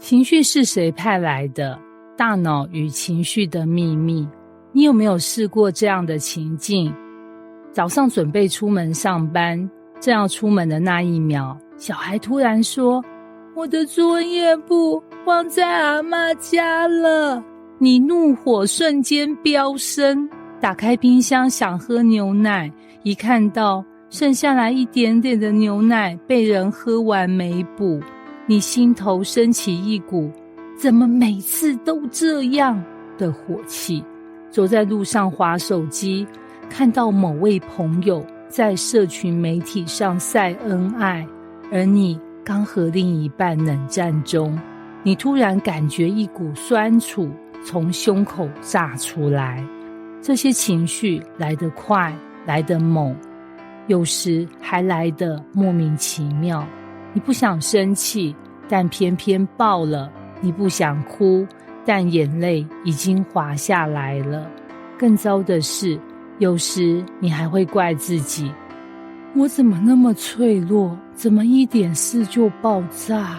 情绪是谁派来的？大脑与情绪的秘密。你有没有试过这样的情境？早上准备出门上班，正要出门的那一秒，小孩突然说：我的作业簿忘在阿嬷家了。你怒火瞬间飙升，打开冰箱想喝牛奶，一看到剩下来一点点的牛奶被人喝完没补，你心头升起一股怎么每次都这样的火气。走在路上滑手机，看到某位朋友在社群媒体上晒恩爱，而你刚和另一半冷战中，你突然感觉一股酸楚从胸口炸出来。这些情绪来得快，来得猛，有时还来得莫名其妙。你不想生气，但偏偏爆了；你不想哭，但眼泪已经滑下来了。更糟的是，有时你还会怪自己，我怎么那么脆弱，怎么一点事就爆炸？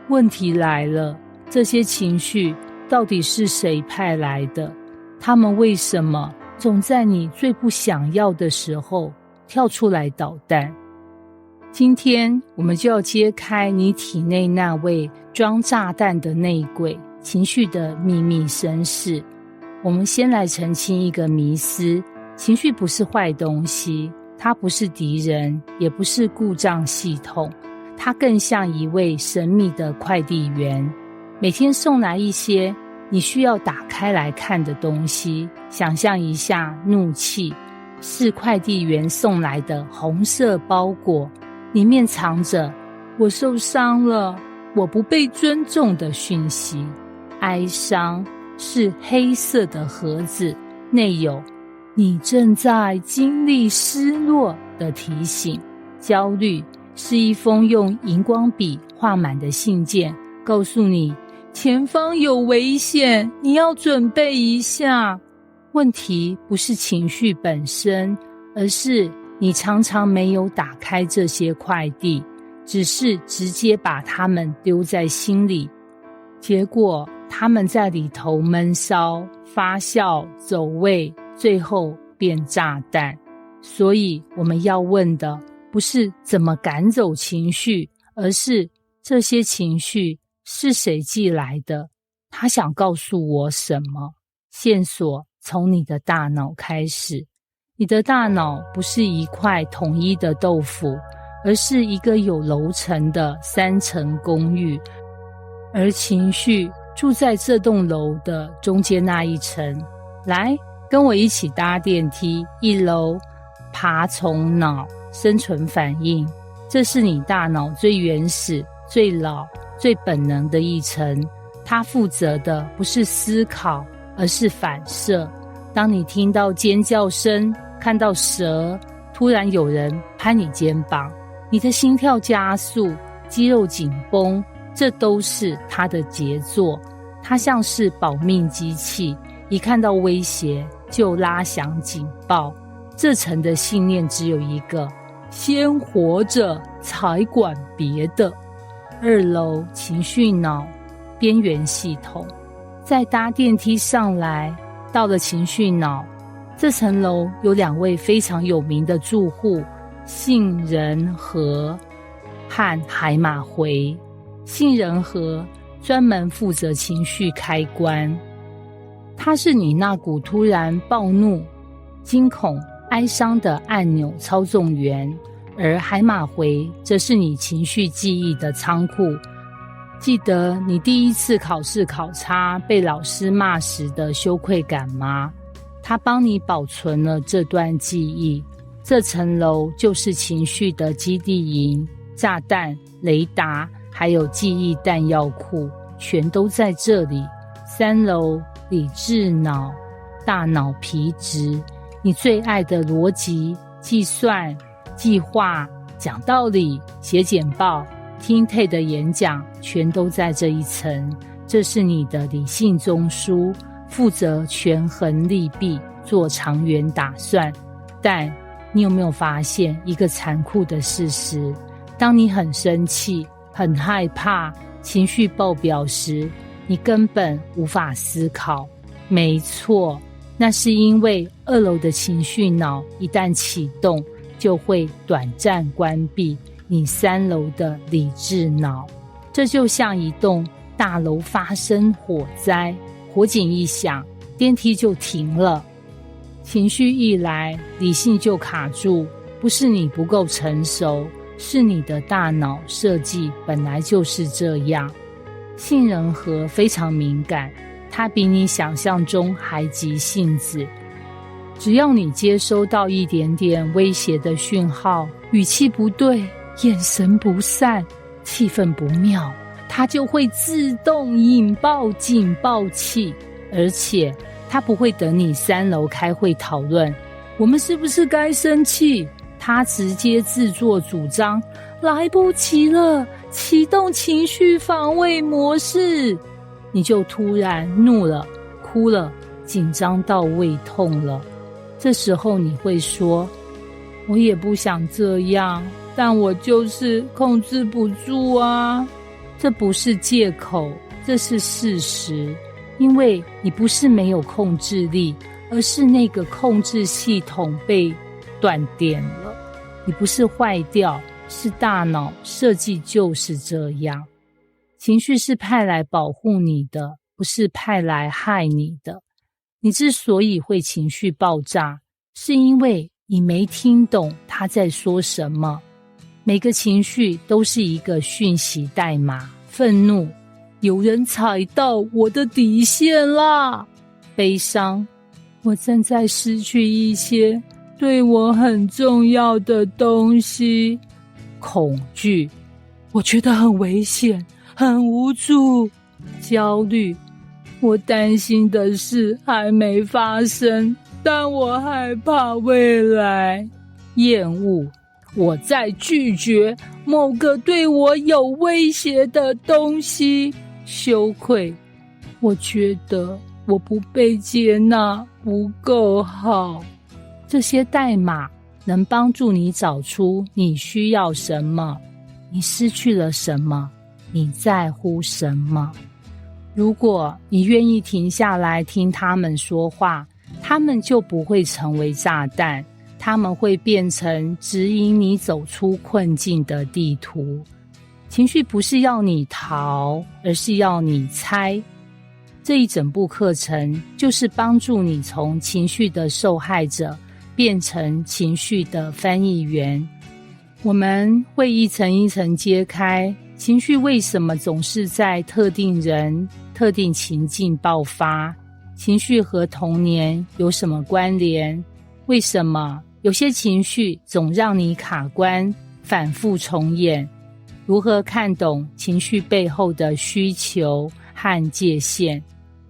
问题来了，这些情绪到底是谁派来的？他们为什么总在你最不想要的时候跳出来捣蛋？今天我们就要揭开你体内那位装炸弹的内鬼，情绪的秘密身世。我们先来澄清一个迷思，情绪不是坏东西，它不是敌人，也不是故障系统，它更像一位神秘的快递员，每天送来一些你需要打开来看的东西。想象一下，怒气是快递员送来的红色包裹，里面藏着我受伤了，我不被尊重的讯息。哀伤是黑色的盒子，内有你正在经历失落的提醒。焦虑是一封用荧光笔画满的信件，告诉你前方有危险，你要准备一下。问题不是情绪本身，而是你常常没有打开这些快递，只是直接把它们丢在心里，结果它们在里头闷烧、发酵、走味，最后变炸弹。所以我们要问的不是怎么赶走情绪，而是这些情绪是谁寄来的？他想告诉我什么？线索从你的大脑开始。你的大脑不是一块统一的豆腐，而是一个有楼层的3层公寓，而情绪住在这栋楼的中间那一层。来，跟我一起搭电梯，1楼，爬虫脑生存反应。这是你大脑最原始、最老、最本能的一层，它负责的不是思考，而是反射。当你听到尖叫声，看到蛇，突然有人拍你肩膀，你的心跳加速，肌肉紧绷，这都是它的杰作。它像是保命机器，一看到威胁就拉响警报。这层的信念只有一个，先活着才管别的。2楼情绪脑边缘系统。再搭电梯上来，到了情绪脑，这层楼有2位非常有名的住户，杏仁核和海马回。杏仁核专门负责情绪开关，它是你那股突然暴怒、惊恐、哀伤的按钮操纵员，而海马回则是你情绪记忆的仓库。记得你第一次考试考差被老师骂时的羞愧感吗？它帮你保存了这段记忆。这层楼就是情绪的基地营，炸弹、雷达还有记忆弹药库全都在这里。3楼理智脑大脑皮质，你最爱的逻辑、计算、计划、讲道理、写简报、听 TED 的演讲，全都在这一层。这是你的理性中枢，负责权衡利弊，做长远打算。但你有没有发现一个残酷的事实？当你很生气、很害怕、情绪爆表时，你根本无法思考。没错，那是因为2楼的情绪脑一旦启动，就会短暂关闭你3楼的理智脑。这就像一栋大楼发生火灾，火警一响，电梯就停了。情绪一来，理性就卡住，不是你不够成熟，是你的大脑设计本来就是这样。杏仁核非常敏感，它比你想象中还急性子。只要你接收到一点点威胁的讯号，语气不对，眼神不善，气氛不妙，它就会自动引爆警报器。而且它不会等你3楼开会讨论我们是不是该生气，它直接自作主张，来不及了，启动情绪防卫模式。你就突然怒了，哭了，紧张到胃痛了。这时候你会说，我也不想这样，但我就是控制不住啊。这不是借口，这是事实。因为你不是没有控制力，而是那个控制系统被断电了。你不是坏掉，是大脑设计就是这样。情绪是派来保护你的，不是派来害你的。你之所以会情绪爆炸，是因为你没听懂他在说什么。每个情绪都是一个讯息代码，愤怒，有人踩到我的底线啦；悲伤，我正在失去一些对我很重要的东西；恐惧，我觉得很危险，很无助；焦虑，我担心的事还没发生，但我害怕未来；厌恶，我在拒绝某个对我有威胁的东西；羞愧，我觉得我不被接纳，不够好。这些代码能帮助你找出你需要什么，你失去了什么，你在乎什么。如果你愿意停下来听他们说话，他们就不会成为炸弹，他们会变成指引你走出困境的地图。情绪不是要你逃，而是要你猜。这一整部课程就是帮助你从情绪的受害者变成情绪的翻译员。我们会一层一层揭开情绪为什么总是在特定人、特定情境爆发，情绪和童年有什么关联，为什么有些情绪总让你卡关，反复重演，如何看懂情绪背后的需求和界限，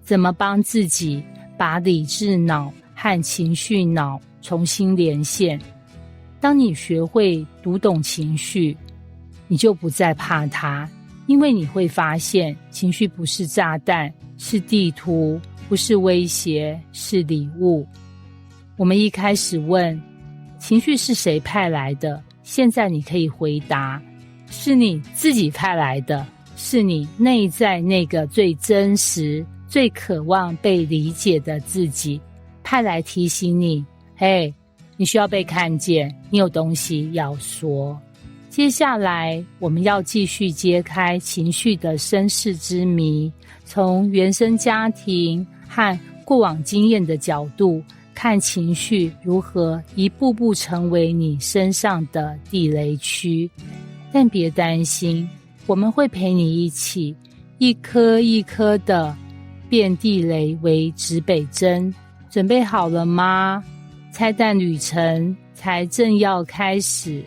怎么帮自己把理智脑和情绪脑重新连线。当你学会读懂情绪，你就不再怕它，因为你会发现情绪不是炸弹，是地图，不是威胁，是礼物。我们一开始问情绪是谁派来的，现在你可以回答，是你自己派来的，是你内在那个最真实、最渴望被理解的自己派来提醒你，嘿，你需要被看见，你有东西要说。接下来我们要继续揭开情绪的身世之谜，从原生家庭和过往经验的角度看情绪如何一步步成为你身上的地雷区。但别担心，我们会陪你一起一颗一颗的变地雷为指北针。准备好了吗？拆弹旅程才正要开始。